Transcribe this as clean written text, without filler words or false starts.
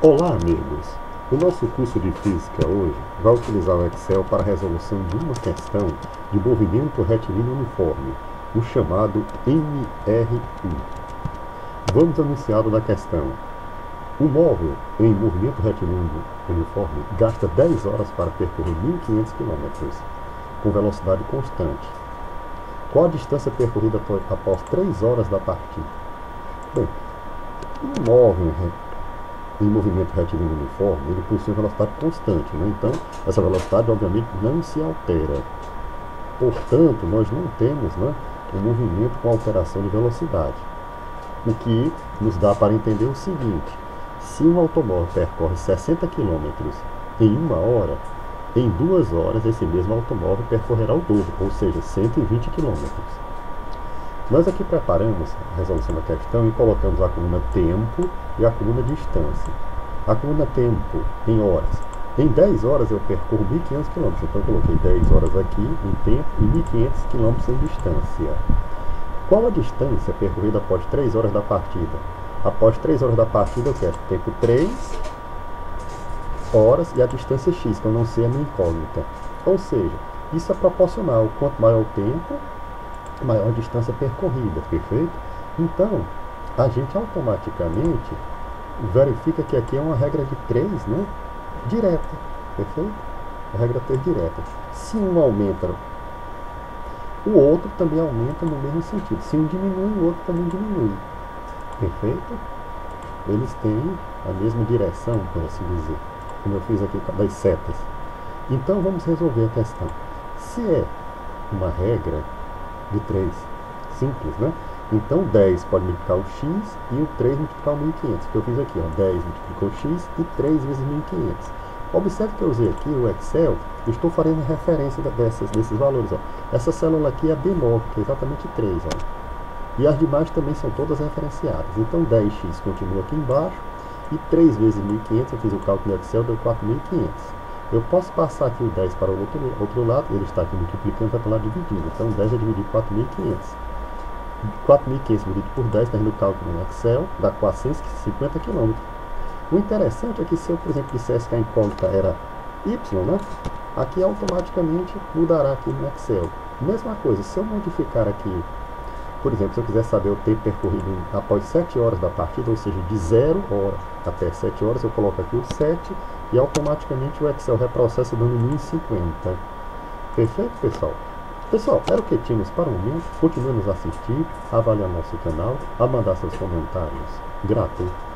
Olá, amigos! O nosso curso de Física hoje vai utilizar o Excel para a resolução de uma questão de movimento retilíneo uniforme, o chamado MR1. Vamos ao enunciado da questão. O móvel em movimento retilíneo uniforme gasta 10 horas para percorrer 1.500 km, com velocidade constante. Qual a distância percorrida após 3 horas da partida? Bem, o móvel em movimento retilíneo uniforme, ele possui velocidade constante, né? Então, essa velocidade, obviamente, não se altera. Portanto, nós não temos, né, um movimento com alteração de velocidade. O que nos dá para entender o seguinte: se um automóvel percorre 60 km em 1 hora, em 2 horas esse mesmo automóvel percorrerá o dobro, ou seja, 120 km. Nós aqui preparamos a resolução da questão e colocamos a coluna tempo e a coluna distância. A coluna tempo em horas. Em 10 horas eu percorro 1.500 km, então eu coloquei 10 horas aqui em tempo e 1.500 km em distância. Qual a distância percorrida após 3 horas da partida? Após 3 horas da partida eu quero tempo 3 horas e a distância x, que eu não sei a minha incógnita. Ou seja, isso é proporcional. Quanto maior o tempo, maior a distância percorrida, perfeito? Então, a gente automaticamente verifica que aqui é uma regra de 3, né? Direta, perfeito? A regra 3 direta. Se um aumenta, o outro também aumenta no mesmo sentido. Se um diminui, o outro também diminui. Perfeito? Eles têm a mesma direção, por assim dizer, como eu fiz aqui das setas. Então, vamos resolver a questão. Se é uma regra de 3, simples, né? Então 10 pode multiplicar o x e o 3 multiplicar o 1.500, que eu fiz aqui, ó, 10 multiplicou o x e 3 vezes 1.500. Observe que eu usei aqui o Excel, estou fazendo referência desses valores, ó. Essa célula aqui é a B9, que é exatamente 3, ó. E as demais também são todas referenciadas. Então 10x continua aqui embaixo e 3 vezes 1.500, eu fiz o cálculo no Excel, deu 4.500. Eu posso passar aqui o 10 para o outro lado, ele está aqui multiplicando, vai para lá dividindo. Então 10 é dividir 4.500. 4.500 dividido por 10, está indo o cálculo no Excel, dá 450 km. O interessante é que se eu, por exemplo, dissesse que a incógnita era y, né? Aqui automaticamente mudará aqui no Excel. Mesma coisa, se eu modificar aqui, por exemplo, se eu quiser saber o tempo percorrido após 7 horas da partida, ou seja, de 0 hora até 7 horas, eu coloco aqui o 7 e automaticamente o Excel reprocessa dando 1050. Perfeito, pessoal? Pessoal, era o que tínhamos para o momento. Continue nos assistir, avaliar nosso canal, a mandar seus comentários. Gratuito.